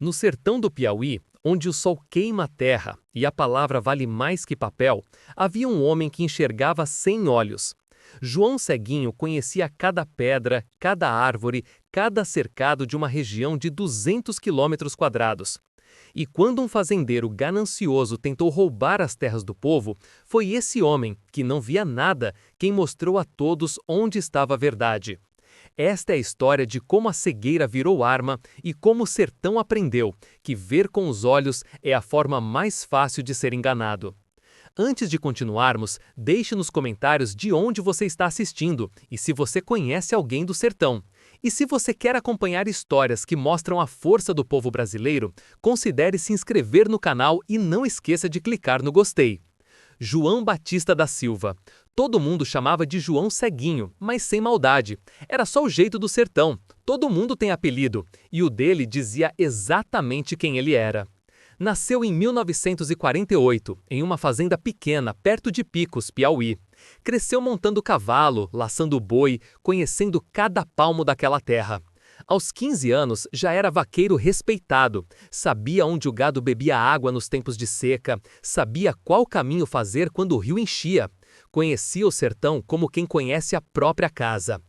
No sertão do Piauí, onde o sol queima a terra e a palavra vale mais que papel, havia um homem que enxergava sem olhos. João Ceguinho conhecia cada pedra, cada árvore, cada cercado de uma região de 200 quilômetros quadrados. E quando um fazendeiro ganancioso tentou roubar as terras do povo, foi esse homem, que não via nada, quem mostrou a todos onde estava a verdade. Esta é a história de como a cegueira virou arma e como o sertão aprendeu que ver com os olhos é a forma mais fácil de ser enganado. Antes de continuarmos, deixe nos comentários de onde você está assistindo e se você conhece alguém do sertão. E se você quer acompanhar histórias que mostram a força do povo brasileiro, considere se inscrever no canal e não esqueça de clicar no gostei. João Batista da Silva. Todo mundo chamava de João Ceguinho, mas sem maldade. Era só o jeito do sertão. Todo mundo tem apelido, e o dele dizia exatamente quem ele era. Nasceu em 1948, em uma fazenda pequena, perto de Picos, Piauí. Cresceu montando cavalo, laçando boi, conhecendo cada palmo daquela terra. Aos 15 anos, já era vaqueiro respeitado, sabia onde o gado bebia água nos tempos de seca, sabia qual caminho fazer quando o rio enchia. Conhecia o sertão como quem conhece a própria casa.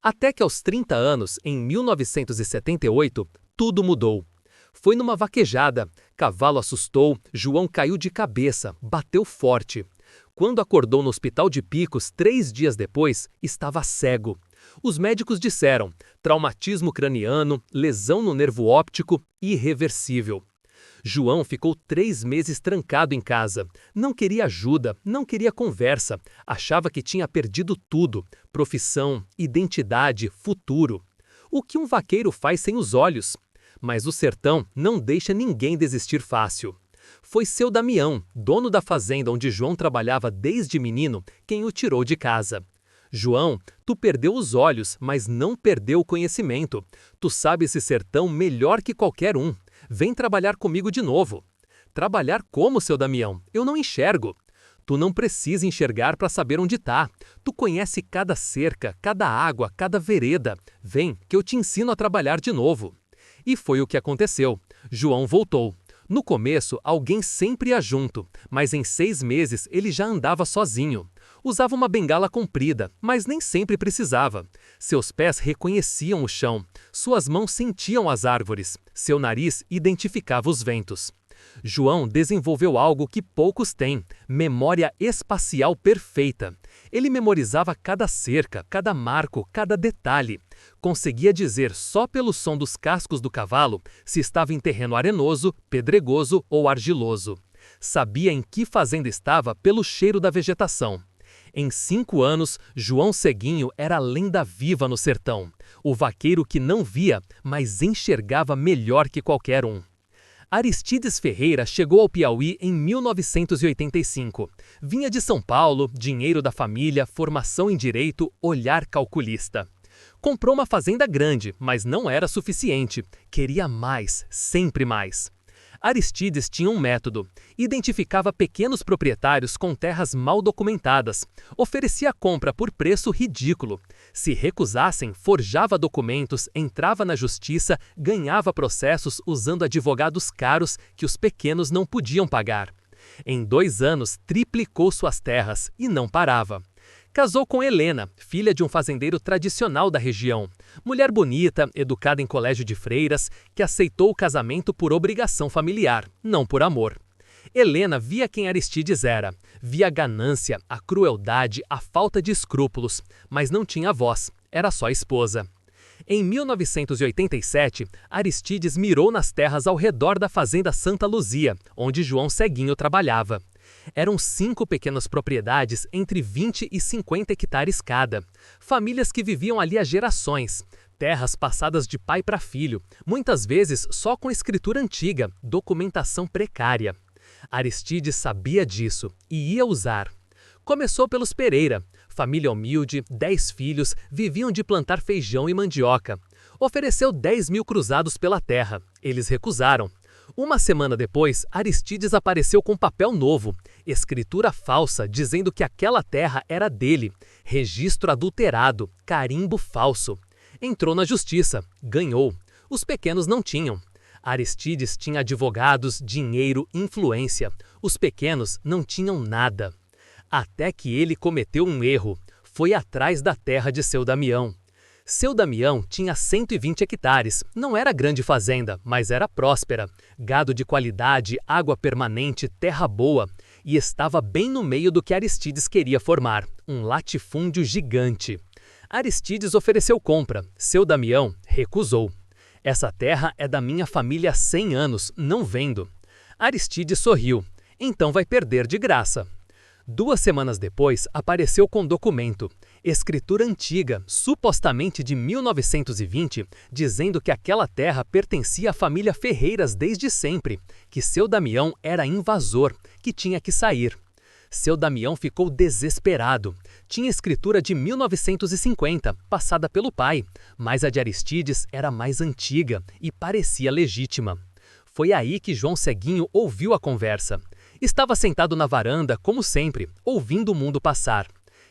Até que aos 30 anos, em 1978, tudo mudou. Foi numa vaquejada. Cavalo assustou, João caiu de cabeça, bateu forte. Quando acordou no hospital de Picos 3 dias depois, estava cego. Os médicos disseram: traumatismo craniano, lesão no nervo óptico, irreversível. João ficou 3 meses trancado em casa. Não queria ajuda, não queria conversa. Achava que tinha perdido tudo: profissão, identidade, futuro. O que um vaqueiro faz sem os olhos? Mas o sertão não deixa ninguém desistir fácil. Foi seu Damião, dono da fazenda onde João trabalhava desde menino, quem o tirou de casa. João, tu perdeu os olhos, mas não perdeu o conhecimento. Tu sabe esse sertão melhor que qualquer um. Vem trabalhar comigo de novo. Trabalhar como, seu Damião? Eu não enxergo. Tu não precisa enxergar para saber onde tá. Tu conhece cada cerca, cada água, cada vereda. Vem, que eu te ensino a trabalhar de novo. E foi o que aconteceu. João voltou. No começo, alguém sempre ia junto, mas em 6 meses ele já andava sozinho. Usava uma bengala comprida, mas nem sempre precisava. Seus pés reconheciam o chão, suas mãos sentiam as árvores, seu nariz identificava os ventos. João desenvolveu algo que poucos têm: memória espacial perfeita. Ele memorizava cada cerca, cada marco, cada detalhe. Conseguia dizer só pelo som dos cascos do cavalo se estava em terreno arenoso, pedregoso ou argiloso. Sabia em que fazenda estava pelo cheiro da vegetação. Em 5 anos, João Ceguinho era a lenda viva no sertão. O vaqueiro que não via, mas enxergava melhor que qualquer um. Aristides Ferreira chegou ao Piauí em 1985. Vinha de São Paulo, dinheiro da família, formação em direito, olhar calculista. Comprou uma fazenda grande, mas não era suficiente. Queria mais, sempre mais. Aristides tinha um método. Identificava pequenos proprietários com terras mal documentadas. Oferecia a compra por preço ridículo. Se recusassem, forjava documentos, entrava na justiça, ganhava processos usando advogados caros que os pequenos não podiam pagar. Em 2 anos, triplicou suas terras e não parava. Casou com Helena, filha de um fazendeiro tradicional da região. Mulher bonita, educada em colégio de freiras, que aceitou o casamento por obrigação familiar, não por amor. Helena via quem Aristides era, via a ganância, a crueldade, a falta de escrúpulos, mas não tinha voz, era só esposa. Em 1987, Aristides mirou nas terras ao redor da fazenda Santa Luzia, onde João Ceguinho trabalhava. Eram 5 pequenas propriedades entre 20 e 50 hectares cada. Famílias que viviam ali há gerações. Terras passadas de pai para filho, muitas vezes só com escritura antiga, documentação precária. Aristides sabia disso e ia usar. Começou pelos Pereira. Família humilde, 10 filhos, viviam de plantar feijão e mandioca. Ofereceu 10 mil cruzados pela terra. Eles recusaram. Uma semana depois, Aristides apareceu com papel novo, escritura falsa dizendo que aquela terra era dele, registro adulterado, carimbo falso. Entrou na justiça, ganhou. Os pequenos não tinham. Aristides tinha advogados, dinheiro, influência. Os pequenos não tinham nada. Até que ele cometeu um erro. Foi atrás da terra de seu Damião. Seu Damião tinha 120 hectares. Não era grande fazenda, mas era próspera. Gado de qualidade, água permanente, terra boa. E estava bem no meio do que Aristides queria formar, um latifúndio gigante. Aristides ofereceu compra. Seu Damião recusou. Essa terra é da minha família há 100 anos, não vendo. Aristides sorriu. Então vai perder de graça. 2 semanas depois, apareceu com documento, escritura antiga, supostamente de 1920, dizendo que aquela terra pertencia à família Ferreiras desde sempre, que seu Damião era invasor, que tinha que sair. Seu Damião ficou desesperado. Tinha escritura de 1950, passada pelo pai, mas a de Aristides era mais antiga e parecia legítima. Foi aí que João Ceguinho ouviu a conversa. Estava sentado na varanda, como sempre, ouvindo o mundo passar.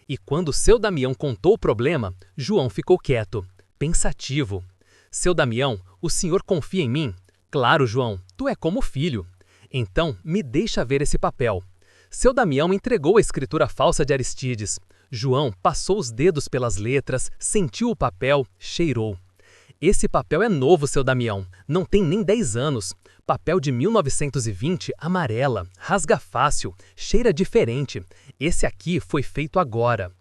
E quando seu Damião contou o problema, João ficou quieto, pensativo. Seu Damião, o senhor confia em mim? Claro, João, tu é como filho. Então, me deixa ver esse papel. Seu Damião entregou a escritura falsa de Aristides. João passou os dedos pelas letras, sentiu o papel, cheirou. Esse papel é novo, seu Damião, não tem nem 10 anos. Papel de 1920, amarela, rasga fácil, cheira diferente. Esse aqui foi feito agora.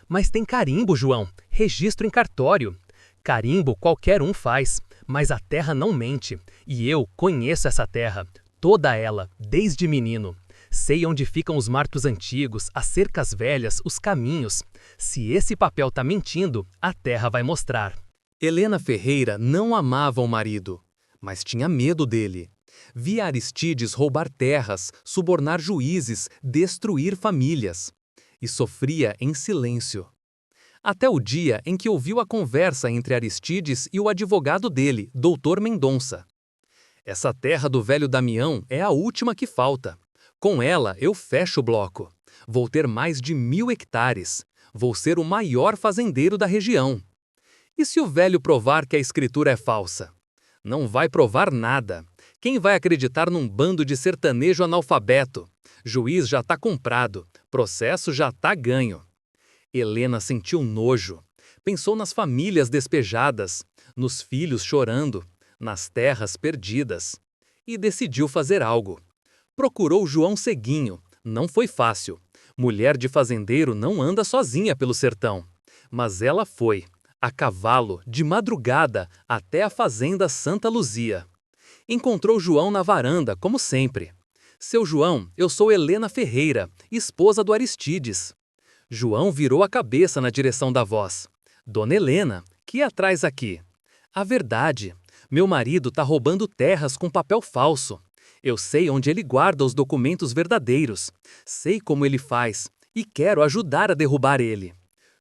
Mas tem carimbo, João, registro em cartório. Carimbo qualquer um faz, mas a terra não mente. E eu conheço essa terra, toda ela, desde menino. Sei onde ficam os marcos antigos, as cercas velhas, os caminhos. Se esse papel tá mentindo, a terra vai mostrar. Helena Ferreira não amava o marido, mas tinha medo dele. Via Aristides roubar terras, subornar juízes, destruir famílias. E sofria em silêncio. Até o dia em que ouviu a conversa entre Aristides e o advogado dele, Doutor Mendonça. Essa terra do velho Damião é a última que falta. Com ela eu fecho o bloco. Vou ter mais de 1000 hectares. Vou ser o maior fazendeiro da região. E se o velho provar que a escritura é falsa? Não vai provar nada. Quem vai acreditar num bando de sertanejo analfabeto? Juiz já tá comprado, processo já tá ganho. Helena sentiu nojo. Pensou nas famílias despejadas, nos filhos chorando, nas terras perdidas. E decidiu fazer algo. Procurou João Ceguinho. Não foi fácil. Mulher de fazendeiro não anda sozinha pelo sertão. Mas ela foi, a cavalo, de madrugada, até a fazenda Santa Luzia. Encontrou João na varanda, como sempre. Seu João, eu sou Helena Ferreira, esposa do Aristides. João virou a cabeça na direção da voz. Dona Helena, que atrás aqui? A verdade, meu marido tá roubando terras com papel falso. Eu sei onde ele guarda os documentos verdadeiros. Sei como ele faz e quero ajudar a derrubar ele.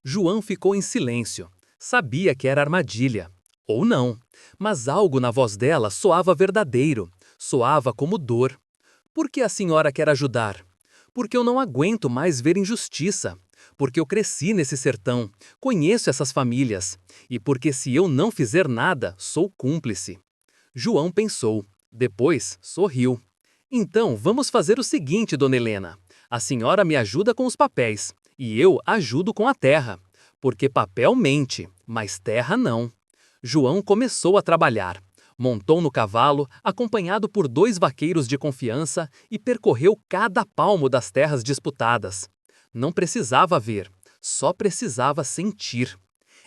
João ficou em silêncio. Sabia que era armadilha. Ou não. Mas algo na voz dela soava verdadeiro. Soava como dor. Por que a senhora quer ajudar? Porque eu não aguento mais ver injustiça. Porque eu cresci nesse sertão. Conheço essas famílias. E porque se eu não fizer nada, sou cúmplice. João pensou. Depois, sorriu. Então, vamos fazer o seguinte, dona Helena. A senhora me ajuda com os papéis. E eu ajudo com a terra. Porque papel mente, mas terra não. João começou a trabalhar. Montou no cavalo, acompanhado por 2 vaqueiros de confiança, e percorreu cada palmo das terras disputadas. Não precisava ver, só precisava sentir.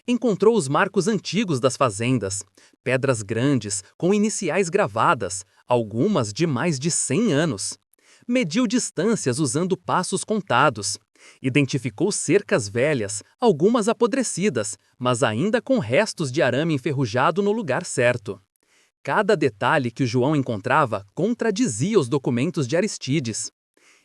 Encontrou os marcos antigos das fazendas, pedras grandes, com iniciais gravadas, algumas de mais de 100 anos. Mediu distâncias usando passos contados. Identificou cercas velhas, algumas apodrecidas, mas ainda com restos de arame enferrujado no lugar certo. Cada detalhe que o João encontrava contradizia os documentos de Aristides.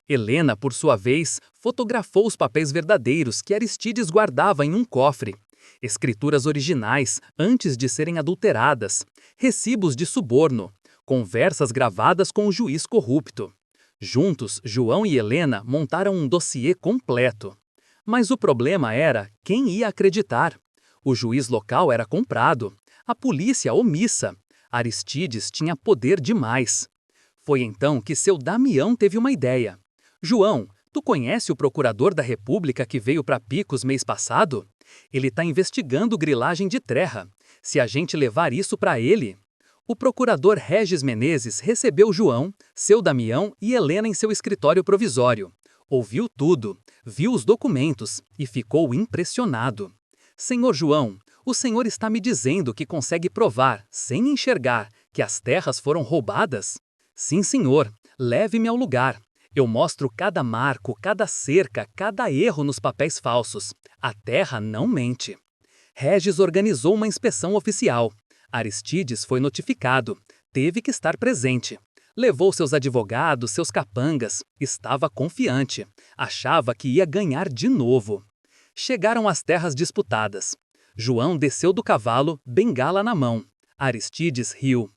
Helena, por sua vez, fotografou os papéis verdadeiros que Aristides guardava em um cofre. Escrituras originais, antes de serem adulteradas, recibos de suborno, conversas gravadas com o juiz corrupto. Juntos, João e Helena montaram um dossiê completo. Mas o problema era quem ia acreditar. O juiz local era comprado, a polícia omissa, Aristides tinha poder demais. Foi então que seu Damião teve uma ideia. João, tu conhece o procurador da República que veio para Picos mês passado? Ele está investigando grilagem de terra. Se a gente levar isso para ele... O procurador Regis Menezes recebeu João, seu Damião e Helena em seu escritório provisório. Ouviu tudo, viu os documentos e ficou impressionado. Senhor João, o senhor está me dizendo que consegue provar, sem enxergar, que as terras foram roubadas? Sim, senhor, leve-me ao lugar. Eu mostro cada marco, cada cerca, cada erro nos papéis falsos. A terra não mente. Regis organizou uma inspeção oficial. Aristides foi notificado, teve que estar presente. Levou seus advogados, seus capangas, estava confiante, achava que ia ganhar de novo. Chegaram às terras disputadas. João desceu do cavalo, bengala na mão. Aristides riu.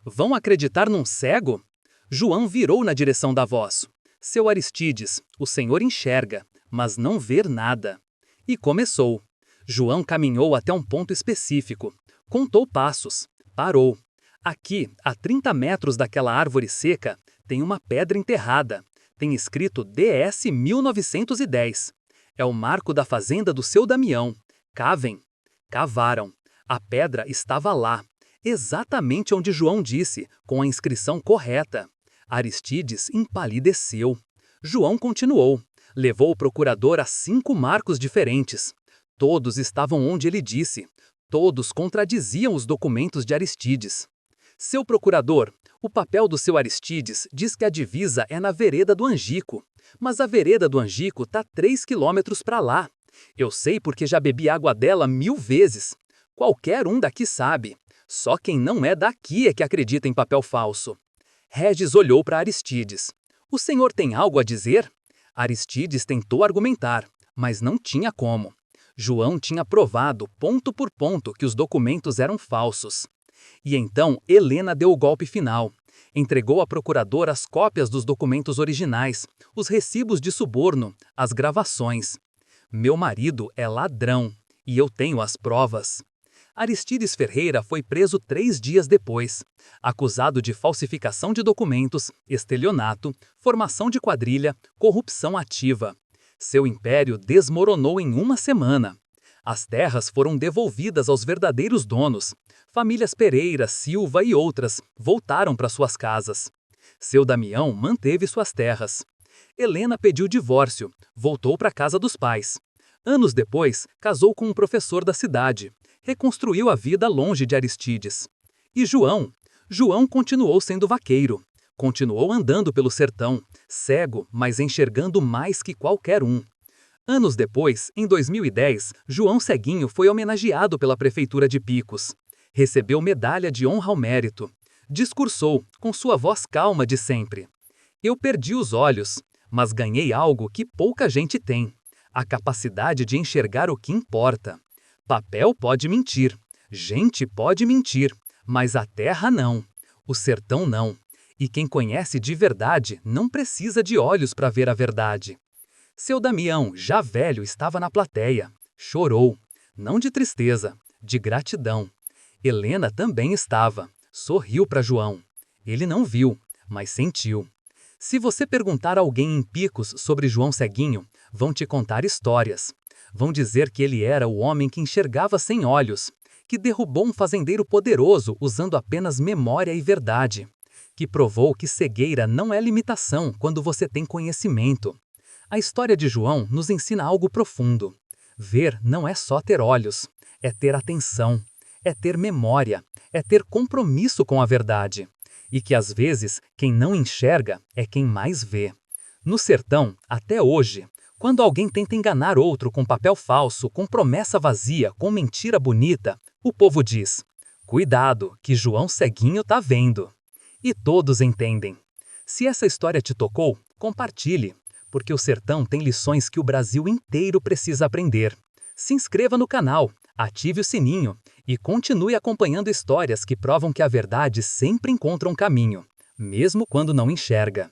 Vão acreditar num cego? João virou na direção da voz. Seu Aristides, o senhor enxerga, mas não vê nada. E começou. João caminhou até um ponto específico. Contou passos. Parou. Aqui, a 30 metros daquela árvore seca, tem uma pedra enterrada. Tem escrito DS 1910. É o marco da fazenda do seu Damião. Cavem. Cavaram. A pedra estava lá, exatamente onde João disse, com a inscrição correta. Aristides empalideceu. João continuou. Levou o procurador a 5 marcos diferentes. Todos estavam onde ele disse. Todos contradiziam os documentos de Aristides. Seu procurador, o papel do seu Aristides diz que a divisa é na vereda do Angico. Mas a vereda do Angico está 3 quilômetros para lá. Eu sei porque já bebi água dela 1000 vezes. Qualquer um daqui sabe. Só quem não é daqui é que acredita em papel falso. Regis olhou para Aristides. O senhor tem algo a dizer? Aristides tentou argumentar, mas não tinha como. João tinha provado, ponto por ponto, que os documentos eram falsos. E então Helena deu o golpe final. Entregou à procuradora as cópias dos documentos originais, os recibos de suborno, as gravações. Meu marido é ladrão, e eu tenho as provas. Aristides Ferreira foi preso 3 dias depois, acusado de falsificação de documentos, estelionato, formação de quadrilha, corrupção ativa. Seu império desmoronou em 1 semana. As terras foram devolvidas aos verdadeiros donos. Famílias Pereira, Silva e outras voltaram para suas casas. Seu Damião manteve suas terras. Helena pediu divórcio, voltou para a casa dos pais. Anos depois, casou com um professor da cidade. Reconstruiu a vida longe de Aristides. E João? João continuou sendo vaqueiro. Continuou andando pelo sertão, cego, mas enxergando mais que qualquer um. Anos depois, em 2010, João Ceguinho foi homenageado pela Prefeitura de Picos. Recebeu medalha de honra ao mérito. Discursou, com sua voz calma de sempre. Eu perdi os olhos, mas ganhei algo que pouca gente tem. A capacidade de enxergar o que importa. Papel pode mentir, gente pode mentir, mas a terra não, o sertão não. E quem conhece de verdade não precisa de olhos para ver a verdade. Seu Damião, já velho, estava na plateia. Chorou, não de tristeza, de gratidão. Helena também estava, sorriu para João. Ele não viu, mas sentiu. Se você perguntar a alguém em Picos sobre João Ceguinho, vão te contar histórias. Vão dizer que ele era o homem que enxergava sem olhos, que derrubou um fazendeiro poderoso usando apenas memória e verdade, que provou que cegueira não é limitação quando você tem conhecimento. A história de João nos ensina algo profundo. Ver não é só ter olhos, é ter atenção, é ter memória, é ter compromisso com a verdade. E que às vezes quem não enxerga é quem mais vê. No sertão, até hoje, quando alguém tenta enganar outro com papel falso, com promessa vazia, com mentira bonita, o povo diz: cuidado, que João Ceguinho tá vendo. E todos entendem. Se essa história te tocou, compartilhe, porque o sertão tem lições que o Brasil inteiro precisa aprender. Se inscreva no canal, ative o sininho e continue acompanhando histórias que provam que a verdade sempre encontra um caminho, mesmo quando não enxerga.